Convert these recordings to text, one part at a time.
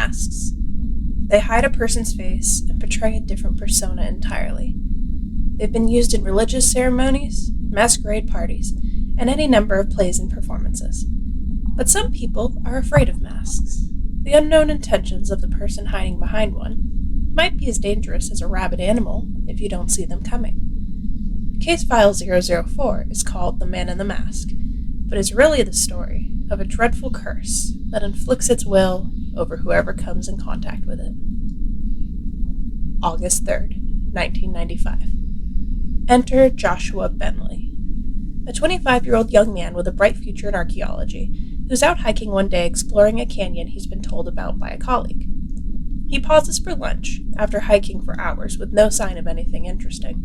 masks. They hide a person's face and portray a different persona entirely. They've been used in religious ceremonies, masquerade parties, and any number of plays and performances. But some people are afraid of masks. The unknown intentions of the person hiding behind one might be as dangerous as a rabid animal if you don't see them coming. Case File 004 is called The Man in the Mask, but is really the story of a dreadful curse that inflicts its will over whoever comes in contact with it. August 3rd, 1995. Enter Joshua Bentley, a 25-year-old young man with a bright future in archaeology who's out hiking one day exploring a canyon he's been told about by a colleague. He pauses for lunch after hiking for hours with no sign of anything interesting,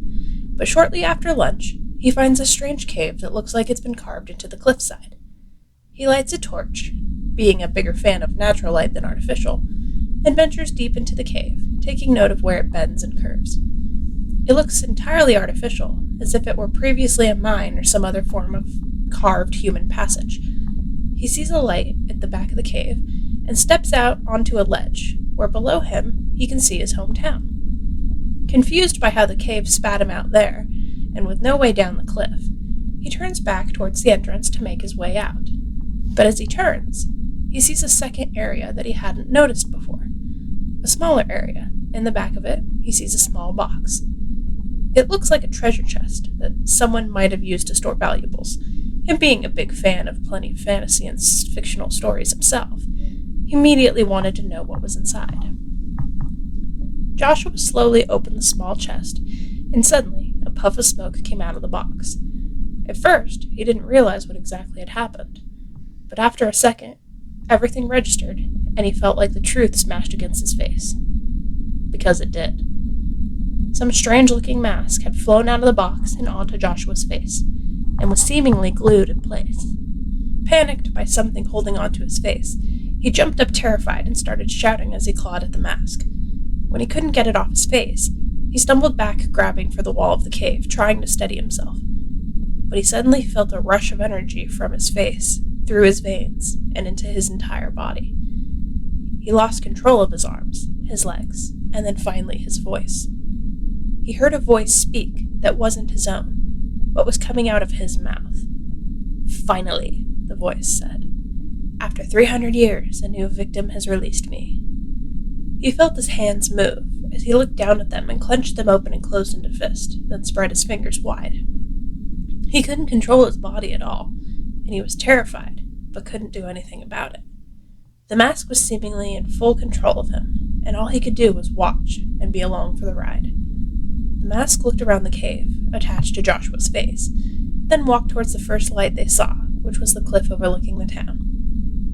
but shortly after lunch, he finds a strange cave that looks like it's been carved into the cliffside. He lights a torch, being a bigger fan of natural light than artificial, and ventures deep into the cave, taking note of where it bends and curves. It looks entirely artificial, as if it were previously a mine or some other form of carved human passage. He sees a light at the back of the cave and steps out onto a ledge, where below him he can see his hometown. Confused by how the cave spat him out there, and with no way down the cliff, he turns back towards the entrance to make his way out. But as he turns, he sees a second area that he hadn't noticed before. A smaller area. In the back of it, he sees a small box. It looks like a treasure chest that someone might have used to store valuables, and being a big fan of plenty of fantasy and fictional stories himself, he immediately wanted to know what was inside. Joshua slowly opened the small chest, and suddenly a puff of smoke came out of the box. At first, he didn't realize what exactly had happened, but after a second, everything registered, and he felt like the truth smashed against his face. Because it did. Some strange-looking mask had flown out of the box and onto Joshua's face, and was seemingly glued in place. Panicked by something holding onto his face, he jumped up terrified and started shouting as he clawed at the mask. When he couldn't get it off his face, he stumbled back, grabbing for the wall of the cave, trying to steady himself. But he suddenly felt a rush of energy from his face, through his veins, and into his entire body. He lost control of his arms, his legs, and then finally his voice. He heard a voice speak that wasn't his own, but was coming out of his mouth. "Finally," the voice said. "After 300 years, a new victim has released me." He felt his hands move as he looked down at them and clenched them open and closed into fist, then spread his fingers wide. He couldn't control his body at all, and he was terrified, but couldn't do anything about it. The mask was seemingly in full control of him, and all he could do was watch and be along for the ride. The mask looked around the cave, attached to Joshua's face, then walked towards the first light they saw, which was the cliff overlooking the town.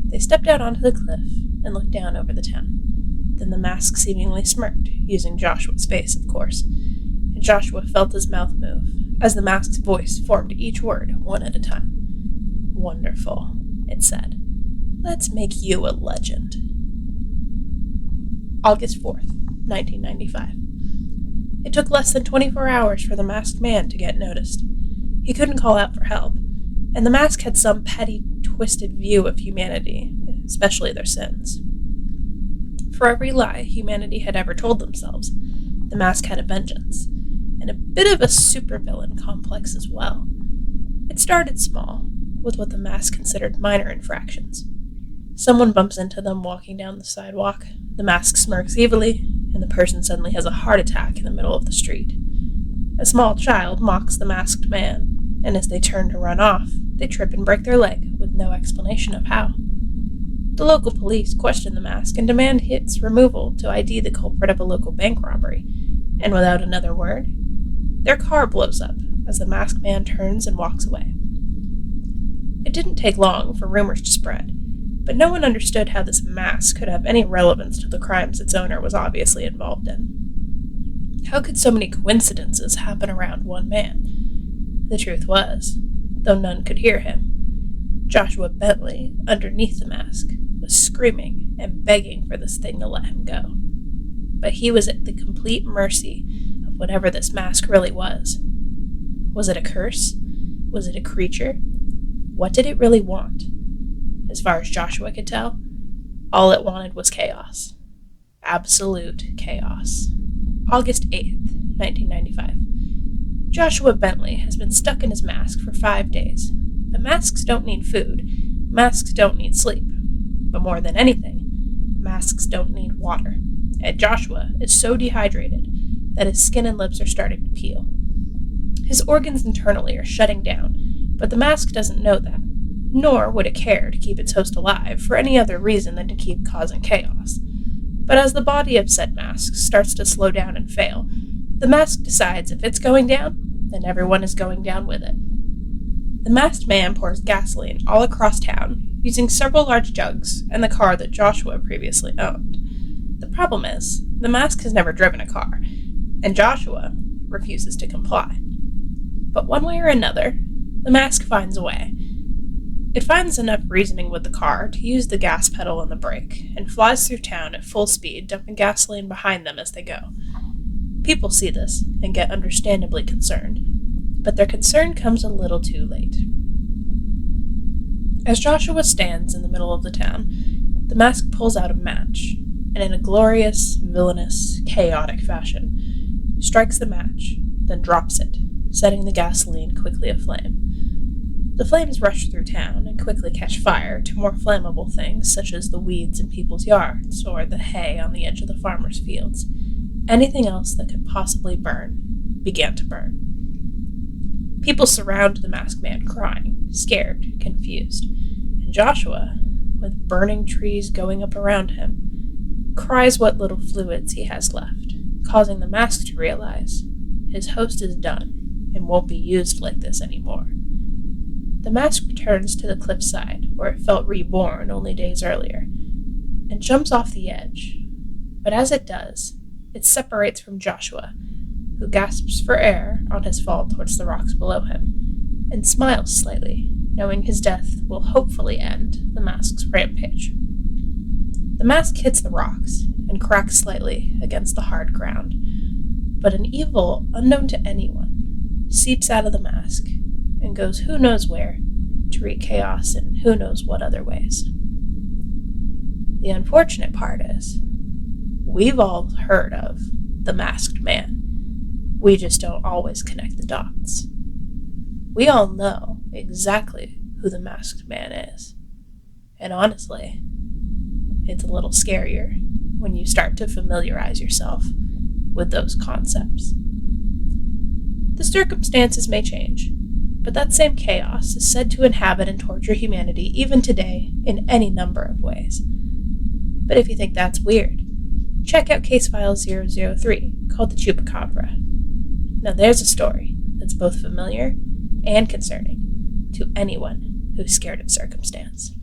They stepped out onto the cliff and looked down over the town. Then the mask seemingly smirked, using Joshua's face, of course, and Joshua felt his mouth move, as the mask's voice formed each word, one at a time. "Wonderful," it said. "Let's make you a legend." August 4th, 1995. It took less than 24 hours for the masked man to get noticed. He couldn't call out for help, and the mask had some petty, twisted view of humanity, especially their sins. For every lie humanity had ever told themselves, the mask had a vengeance, and a bit of a supervillain complex as well. It started small, with what the mask considered minor infractions. Someone bumps into them walking down the sidewalk, the mask smirks evilly, and the person suddenly has a heart attack in the middle of the street. A small child mocks the masked man, and as they turn to run off, they trip and break their leg, with no explanation of how. The local police question the mask and demand its removal to ID the culprit of a local bank robbery, and without another word, their car blows up as the masked man turns and walks away. It didn't take long for rumors to spread, but no one understood how this mask could have any relevance to the crimes its owner was obviously involved in. How could so many coincidences happen around one man? The truth was, though none could hear him, Joshua Bentley, underneath the mask, was screaming and begging for this thing to let him go. But he was at the complete mercy of whatever this mask really was. Was it a curse? Was it a creature? What did it really want? As far as Joshua could tell, all it wanted was chaos. absolute chaos. August 8th, 1995. Joshua Bentley has been stuck in his mask for 5 days. But masks don't need food. Masks don't need sleep. But more than anything, masks don't need water. And Joshua is so dehydrated that his skin and lips are starting to peel. His organs internally are shutting down, but the mask doesn't know that, nor would it care to keep its host alive for any other reason than to keep causing chaos. But as the body of said mask starts to slow down and fail, the mask decides if it's going down, then everyone is going down with it. The masked man pours gasoline all across town, using several large jugs and the car that Joshua previously owned. The problem is, the mask has never driven a car, and Joshua refuses to comply. But one way or another, the mask finds a way. It finds enough reasoning with the car to use the gas pedal and the brake, and flies through town at full speed, dumping gasoline behind them as they go. People see this and get understandably concerned, but their concern comes a little too late. As Joshua stands in the middle of the town, the mask pulls out a match, and in a glorious, villainous, chaotic fashion, strikes the match, then drops it, setting the gasoline quickly aflame. The flames rush through town and quickly catch fire to more flammable things such as the weeds in people's yards or the hay on the edge of the farmers' fields. Anything else that could possibly burn began to burn. People surround the masked man crying, scared, confused, and Joshua, with burning trees going up around him, cries what little fluids he has left, causing the mask to realize his host is done and won't be used like this anymore. The mask returns to the cliffside where it felt reborn only days earlier, and jumps off the edge. But as it does, it separates from Joshua, who gasps for air on his fall towards the rocks below him, and smiles slightly, knowing his death will hopefully end the mask's rampage. The mask hits the rocks and cracks slightly against the hard ground, but an evil unknown to anyone seeps out of the mask and goes who knows where to wreak chaos in who knows what other ways. The unfortunate part is, we've all heard of the masked man. We just don't always connect the dots. We all know exactly who the masked man is. And honestly, it's a little scarier when you start to familiarize yourself with those concepts. The circumstances may change, but that same chaos is said to inhabit and torture humanity even today in any number of ways. But if you think that's weird, check out Case File 003, called the Chupacabra. Now there's a story that's both familiar and concerning to anyone who's scared of circumstance.